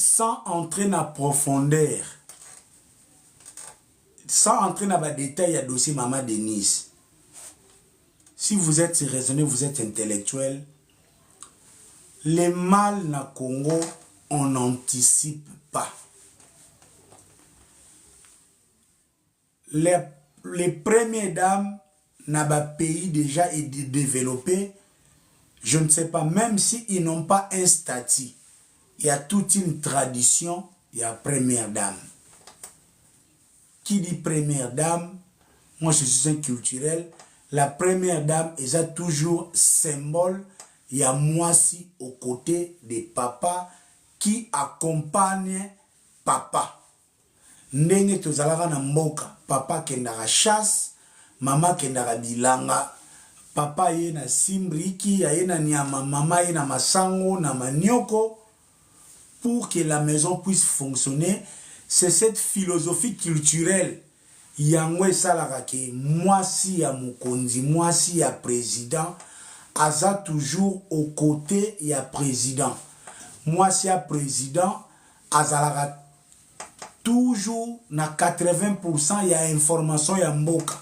sans entrer dans la profondeur, sans entrer dans les détails, il y a dossier Maman Denise. Si vous êtes raisonné, vous êtes intellectuel, les mal dans le Congo, on n'anticipe pas. Les premières dames dans le pays déjà développé, je ne sais pas, même s'ils n'ont pas un statut, il y a toute une tradition, il y a première dame. Qui dit première dame, moi je suis un culturel, la première dame est toujours symbole, il y a moi si aux côtés des papas qui accompagnent papa. Ndenge tozalaka na mboka, papa kendaka chasse, mama kendaka bilanga, papa ye na simbriki, ye na nyama, mama ye na masango, na manioko, pour que la maison puisse fonctionner. C'est cette philosophie culturelle. Yangwe salakake, moi si ya mukonzi, moi si ya président, aza toujours aux côtés ya président. Moi si ya président, azalaka toujours na 80% ya information ya mboka.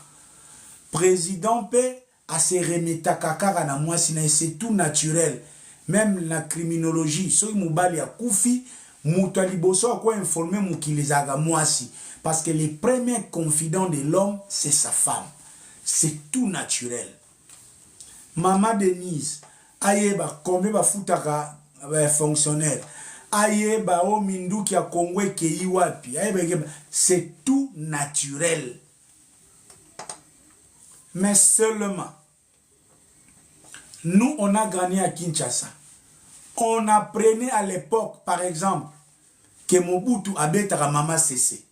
Président pe a se remeta kakara na moi si na c'est tout naturel. Même la criminologie, so mobali ya kufi, muta liboso quoi informer mukilizaga moi si. Parce que les premiers confidents de l'homme, c'est sa femme. C'est tout naturel. Maman Denise, ayeba combien ba futaka fonctionnaire. Ayeba o mindu ki a Kongwe ke iwapi. C'est tout naturel. Mais seulement, nous on a gagné à Kinshasa. On apprenait à l'époque, par exemple, que Mobutu abetara Mama Cessé.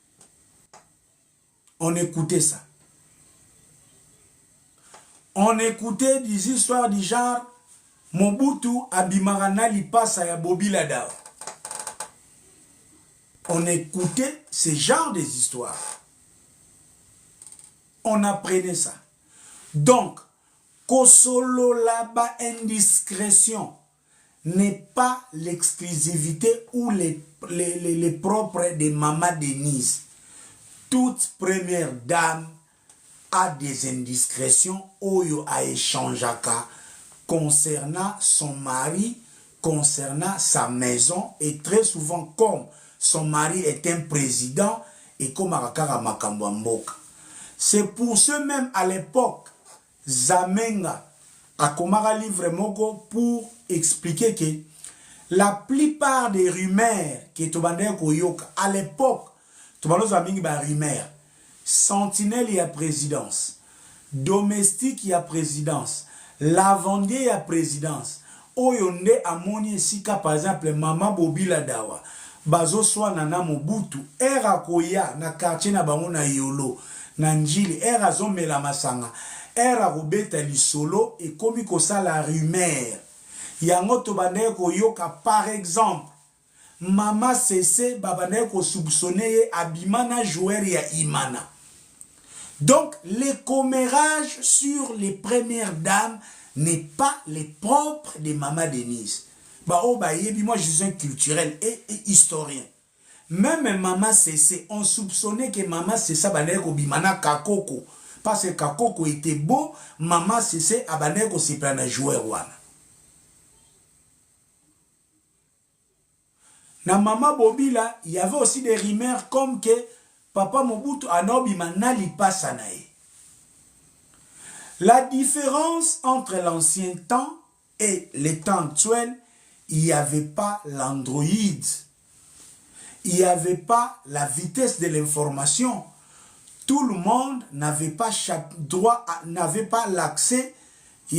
On écoutait ça. On écoutait des histoires du genre Mobutu abimarana lipasa ya Bobila Dao. On écoutait ce genre des histoires. On apprenait ça. Donc, Kosolo là-bas indiscrétion n'est pas l'exclusivité ou les propres de Maman Denise. Toute première dame a des indiscrétions oyo a échangeaka concernant son mari, concernant sa maison, et très souvent comme son mari est un président et comme Arakara Makambamboka. C'est pour ce même à l'époque, Zamenga a comara livre moko pour expliquer que la plupart des rumeurs qui est koyoka à l'époque, Tobalo Zamingi ba rumeur, sentinelle y a présidence, domestique y a présidence, lavandier y a présidence. Oyonde amoni sika par exemple Mama Bobila Dawa, bazo swa nana Mobutu, era koya na quartier na bango na Yolo, na Njili, era zomela masanga, era robeta lisolo et komi kosa la rumeur. Yango tobande koyoka par exemple Mama Cessé babane ko soupçonné abimana joueur ya Imana. Donc les commérages sur les premières dames n'est pas les propres de Maman Denise. Bah oh bah moi je suis un culturel et historien. Même Maman Cessé, on soupçonnait que Maman Cessé babane ko bimana kakoko parce que kakoko était beau, Maman Cessé abane ko se prendre joueur wana. Na Mama Bobila, il y avait aussi des rumeurs comme que Papa Mobutu anobima nali pasanae. La différence entre l'ancien temps et les temps actuels, il n'y avait pas l'Android. Il n'y avait pas la vitesse de l'information. Tout le monde n'avait pas droit, n'avait pas l'accès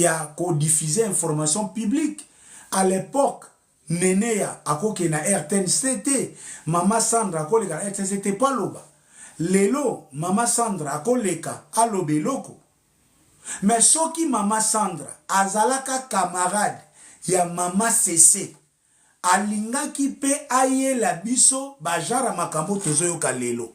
à codifier l'information publique. À l'époque, Nenea akoke na RTNCT, Mama Sandra akoleka na RTNCT paloba. Lelo, Mama Sandra akoleka alobe loko. Mais soki Mama Sandra azalaka camarade ya Mama Cessé, alingaki pe aye la biso bajara makambo tozoyoka lelo.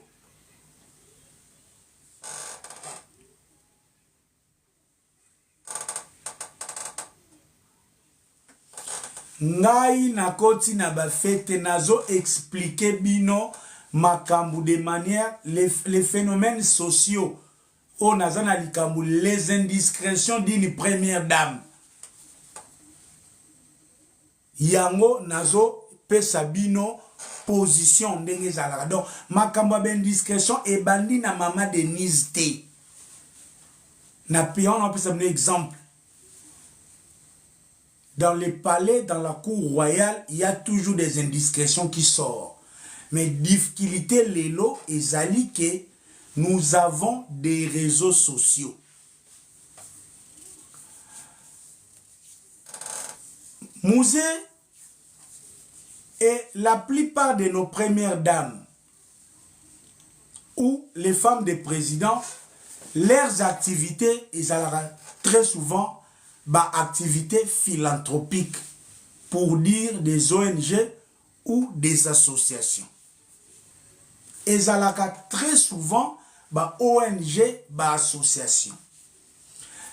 ngai nakoti na ba fete nazo expliquer bino makambu de manière les phénomènes sociaux o nazana likambu les indiscrétions d'une première dame yango nazo pesa bino position ndenge ezalaka donc makambo ya indiscrétion ebandi na mama Denise te na pion on pesa bino exemple. Dans les palais, dans la cour royale, il y a toujours des indiscrétions qui sortent. Mais difficulté lelo ezali que nous avons des réseaux sociaux. Musée et la plupart de nos premières dames ou les femmes des présidents, leurs activités, très souvent, activités philanthropiques, pour dire des ONG ou des associations. Et très souvent, ONG, association.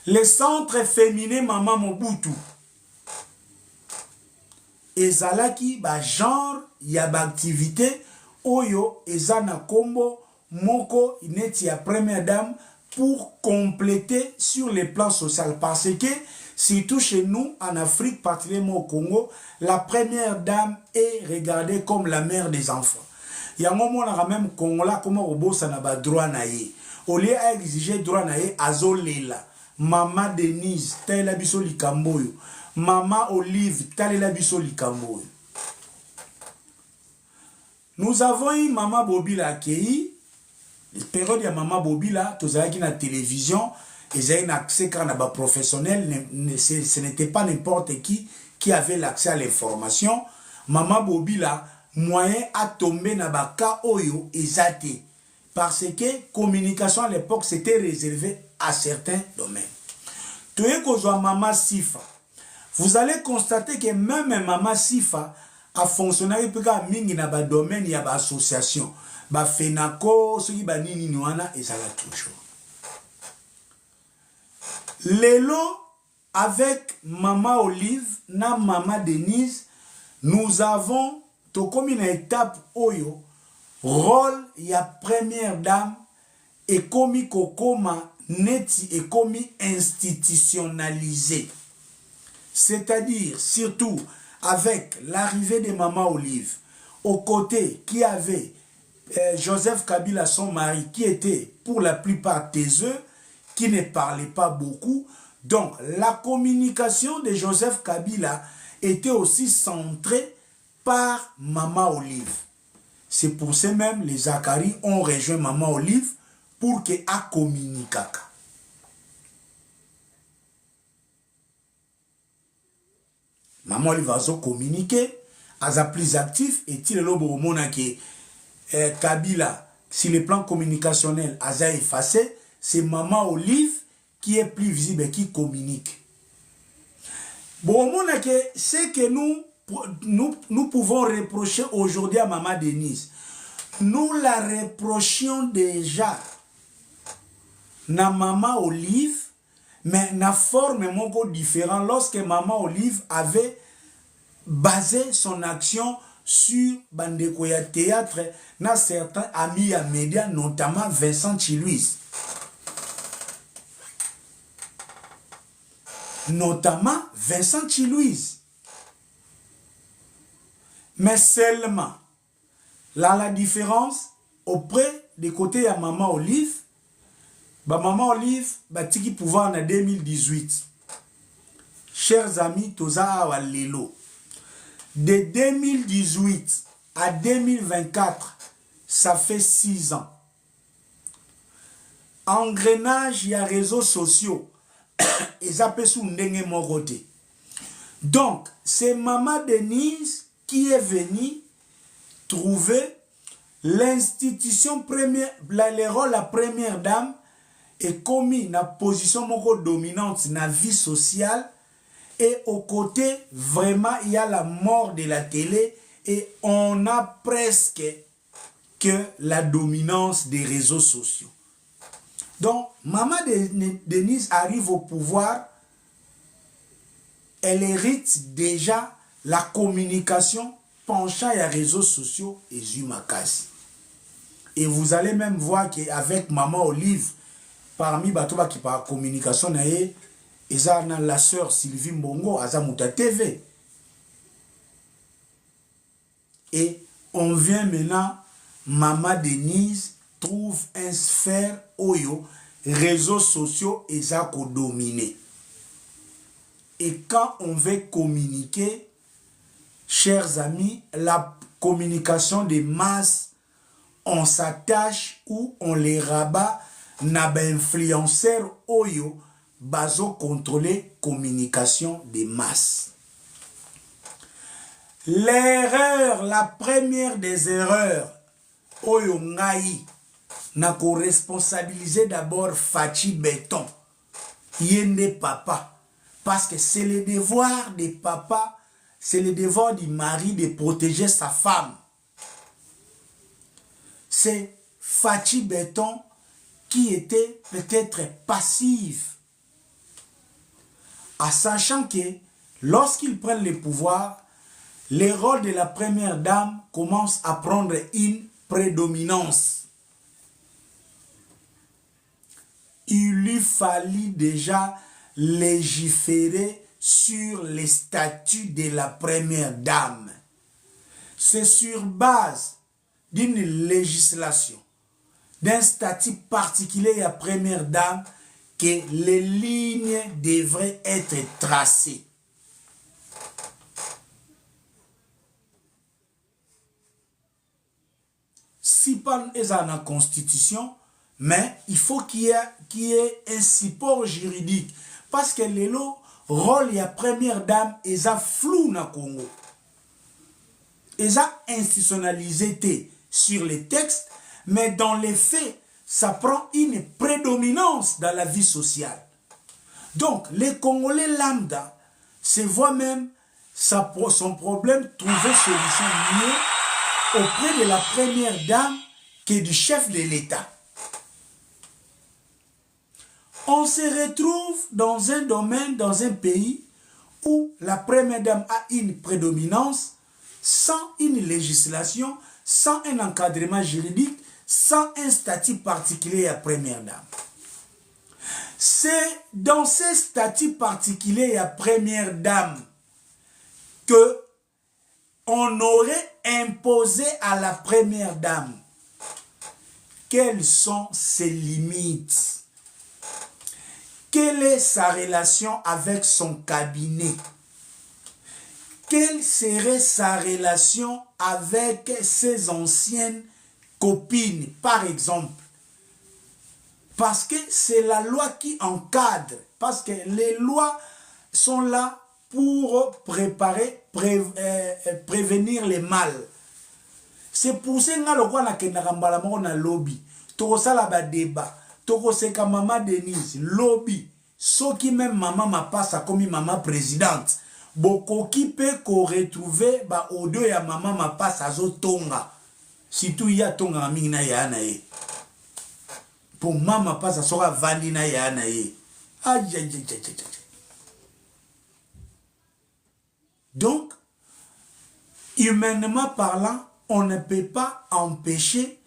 Les centres féminins Maman Mobutu, ezalaki genre ya activité oyo ezana kombo moko ineti ya première dame pour compléter sur les plans social parce que surtout chez nous en Afrique, particulièrement au Congo, la première dame est regardée comme la mère des enfants. Il y a un moment où même Congolais comment obosa na ba droit na ye. Au lieu d'exiger droit na ye azolela. Maman Denise talela biso likamboyo. Maman Olive talela biso likamboyo. Nous avons eu Maman Bobila accueilli. La période de Maman Bobila, tous qui na télévision, ils avaient un accès quand on professionnel, ce n'était pas n'importe qui avait l'accès à l'information. Maman Bobila, moyen à tomber dans le cas oyo ezate. Parce que communication à l'époque, c'était réservé à certains domaines. Tout est que Maman Sifa. Vous allez constater que même Maman Sifa a fonctionné dans le domaine, il y a des associations. Ba FENACO, ceux qui nini niwana et ça va toujours. Lelo avec Maman Olive na Maman Denise, nous avons to comme une étape oyo rôle ya première dame et komi kokoma neti et komi institutionnalisé. C'est-à-dire surtout avec l'arrivée de Maman Olive aux côtés qui avait Joseph Kabila, son mari, qui était pour la plupart taiseux, qui ne parlait pas beaucoup. Donc, la communication de Joseph Kabila était aussi centrée par Maman Olive. C'est pour ça même les Zakari ont rejoint Maman Olive pour qu'elle communique. Maman Olive a communiqué, a plus actif, et il est Kabila, si le plan communicationnel a effacé, c'est Maman Olive qui est plus visible et qui communique. Bon, ce que nous pouvons reprocher aujourd'hui à Maman Denise, nous la reprochions déjà na Maman Olive, mais na forme moko différent lorsque Maman Olive avait basé son action sur bandeko ya théâtre na certains amis à médias, notamment Vincent Chiluise. Notamment Vincent Chiluise. Mais seulement, là la différence, auprès des côtés à Maman Olive, Maman Olive, tiki pouvoir en 2018. Chers amis, toza awa lelo. De 2018 à 2024, ça fait 6 ans. Engrenage, il y a réseaux sociaux. Et ça peut sous ndenge moroté. Donc, c'est Maman Denise qui est venue trouver l'institution première, le rôle de la première dame est commis dans la position dominante dans la vie sociale. Et au côté, vraiment, il y a la mort de la télé et on a presque que la dominance des réseaux sociaux. Donc, Maman Denise arrive au pouvoir, elle hérite déjà la communication penchant les réseaux sociaux et Zumakasi. Et vous allez même voir qu'avec Maman Olive, parmi Batoba qui parle communication, et la sœur Sylvie Mbongo, Azamuta TV. Et on vient maintenant, Maman Denise trouve un sphère oyo, réseaux sociaux et ça dominé. Et quand on veut communiquer, chers amis, la communication des masses, on s'attache ou on les rabat na influenceur oyo bazo contrôler communication des masses. L'erreur, la première des erreurs oyo ngai na ko responsabiliser d'abord Fachi Béton yende papa parce que c'est le devoir des papas, c'est le devoir du mari de protéger sa femme. C'est Fachi Béton qui était peut-être passive, en sachant que lorsqu'ils prennent le pouvoir, le rôle de la première dame commence à prendre une prédominance. Il lui fallut déjà légiférer sur les statuts de la première dame. C'est sur base d'une législation, d'un statut particulier à première dame que les lignes devraient être tracées. Si pas dans constitution, mais il faut qu'il y ait un support juridique. Parce que le rôle de la première dame est flou dans le Congo. Ils ont institutionnalisé sur les textes, mais dans les faits, ça prend une prédominance dans la vie sociale. Donc, les Congolais lambda se voient même son problème trouver solution mieux auprès de la première dame que du chef de l'État. On se retrouve dans un domaine, dans un pays où la première dame a une prédominance sans une législation, sans un encadrement juridique, sans un statut particulier à première dame. C'est dans ce statut particulier à première dame que on aurait imposé à la première dame quelles sont ses limites. Quelle est sa relation avec son cabinet? Quelle serait sa relation avec ses anciennes copines, par exemple? Parce que c'est la loi qui encadre. Parce que les lois sont là pour prévenir les mal. C'est pour ça que nous avons un lobby. Tout ça là débat. Toko seka Maman Denise, lobby, ce qui même maman m'a passe comme maman présidente. Boko qui peut retrouver ba audio ya maman m'a passe à zo tonga. Si tout y a tonga amina ya anae. Pour maman passe à sora vandina ya anae. Aïe aïe aïe aïe aïe. Donc, humainement parlant, on ne peut pas empêcher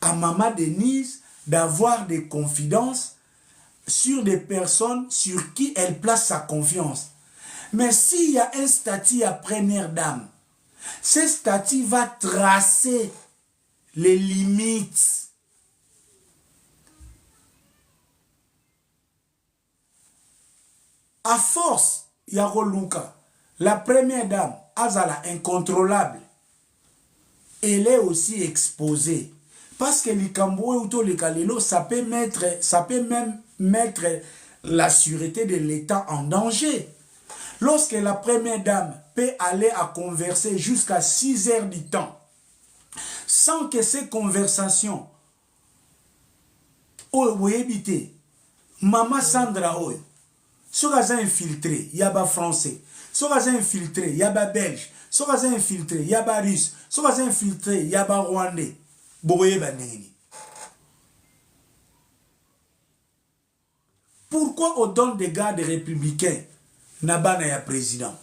à Maman Denise d'avoir des confidences sur des personnes sur qui elle place sa confiance. Mais s'il y a un statut à première dame, ce statut va tracer les limites. À force, Yaro Luka, la première dame, Azala incontrôlable, elle est aussi exposée. Parce que l'Ikambo ou le Kalelo, ça peut même mettre la sûreté de l'État en danger. Lorsque la première dame peut aller à converser jusqu'à 6 heures du temps, sans que ces conversations, Maman Sandra, soka infiltré, yaba français, soka infiltré, yaba belge, soka infiltré, yaba russe, soka infiltré, yaba rwandais. Pourquoi on donne des gardes républicains Nabana ya président?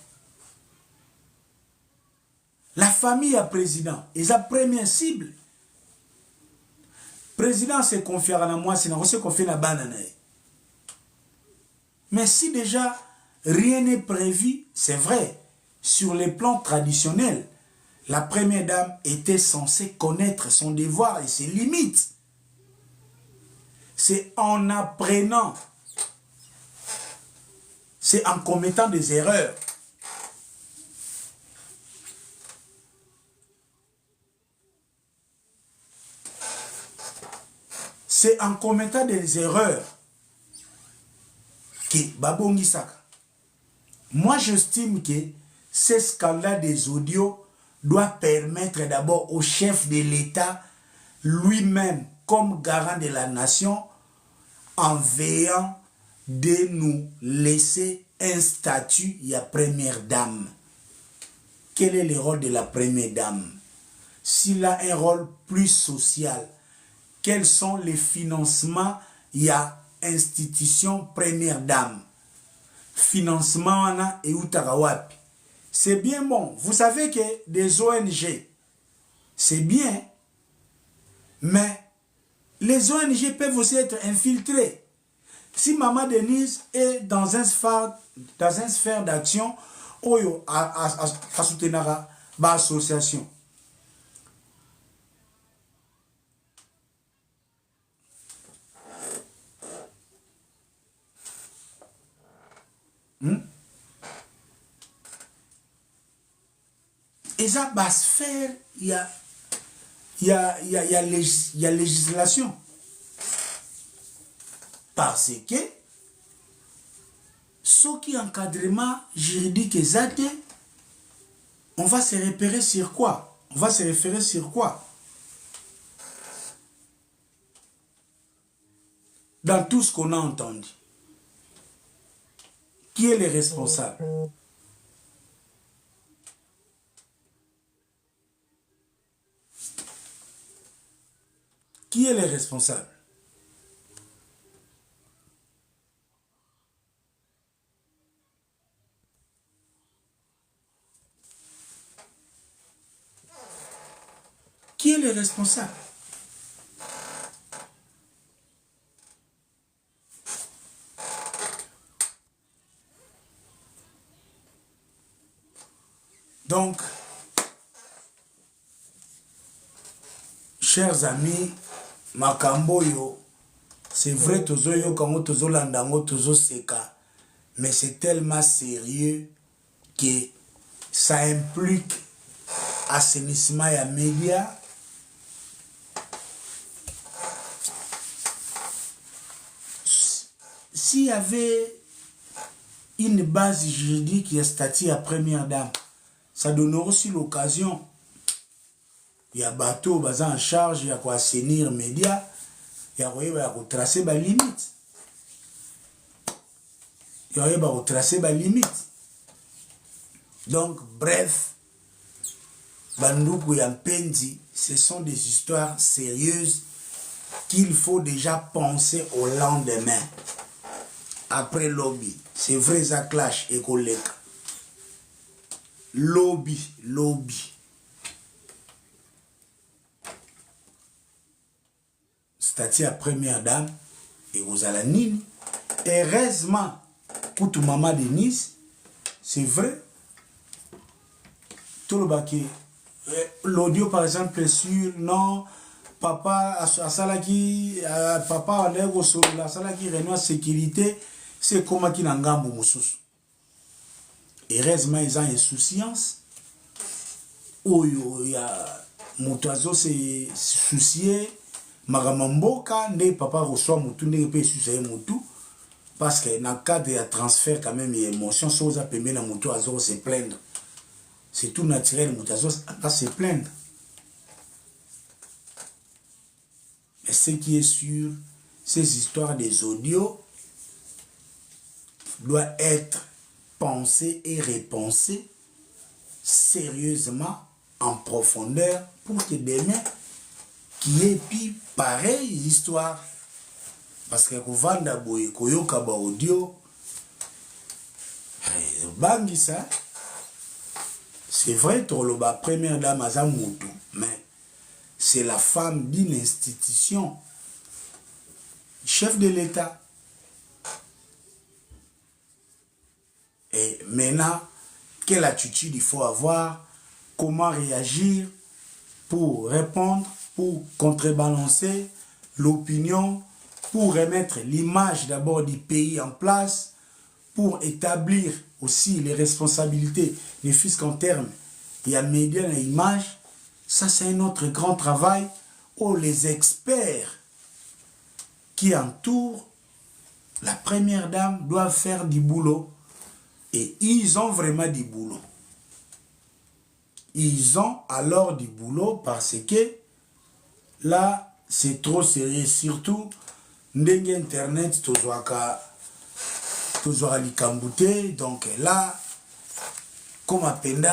La famille à président, et sa première cible. Président se confie à moi, c'est se confie à la banane. Mais si déjà rien n'est prévu, c'est vrai, sur les plans traditionnels, la première dame était censée connaître son devoir et ses limites. C'est en apprenant, c'est en commettant des erreurs. C'est en commettant des erreurs que Babongi Saka. Moi, j'estime que ce scandale des audios doit permettre d'abord au chef de l'État lui-même, comme garant de la nation, en veillant de nous laisser un statut, il y a première dame. Quel est le rôle de la première dame? S'il a un rôle plus social, quels sont les financements, il y a institution première dame. Financement et Utarawapi. C'est bien bon. Vous savez que des ONG, c'est bien, mais les ONG peuvent aussi être infiltrées. Si Maman Denise est dans un sphère d'action, Oyo a soutenir l'association. Et ça, va se faire, il y a législation. Parce que, ce qui encadrement juridique exact, on va se repérer sur quoi? On va se référer sur quoi? Dans tout ce qu'on a entendu. Qui est le responsable? Qui est le responsable? Qui est le responsable? Donc, chers amis, Makamboyo, c'est vrai, tozoyo kango tozo landango tozo seka, mais c'est tellement sérieux que ça implique assainissement et médias. S'il y avait une base juridique qui est statut à première dame, ça donnerait aussi l'occasion. Il y a bateau basé en charge, il y a quoi assainir les médias, il y a quoi tracer les limites. Il y a quoi tracer les limites. Donc, bref, Bandoukou et Ampendi, ce sont des histoires sérieuses qu'il faut déjà penser au lendemain. Après lobby, c'est vrai, ça clash et collègue. Lobby. Statut à première dame, et vous allez nini. Heureusement, pour tout maman Denise, c'est vrai. Tout le baquet. L'audio, par exemple, sur non, papa, à Salaki, papa, à Salaki, Renoir Sécurité, c'est comme qui n'a ngambo moussous. Heureusement, ils ont une insouciance. Où il y a Moutazo, c'est soucié. Maramamboka, ne papa reçoit Moutou, ne peut soucier Moutou. Parce que dans le cadre de transfert, quand même, il y a émotion, ça vous a permis à Moutou à se plaindre. C'est tout naturel, Moutazo va se plaindre. Mais ce qui est sûr, ces histoires des audios doivent être pensées et repensées sérieusement, en profondeur, pour que demain, qu'il y ait puis pareille histoire. Parce que Kovanda Boye, Koyoka ba audio, bangi ça. C'est vrai, Toloba, première dame Azamutu, mais c'est la femme d'une institution, chef de l'État. Et maintenant, quelle attitude il faut avoir, comment réagir pour répondre, pour contrebalancer l'opinion, pour remettre l'image d'abord du pays en place, pour établir aussi les responsabilités, ne fût-ce qu'en termes, il y a médias et images. Ça, c'est un autre grand travail où les experts qui entourent la première dame doivent faire du boulot. Et ils ont vraiment du boulot. Ils ont alors du boulot parce que là, c'est trop sérieux. Surtout, ndenge internet, toujours à l'ikambouté. Donc là, comme à Penda,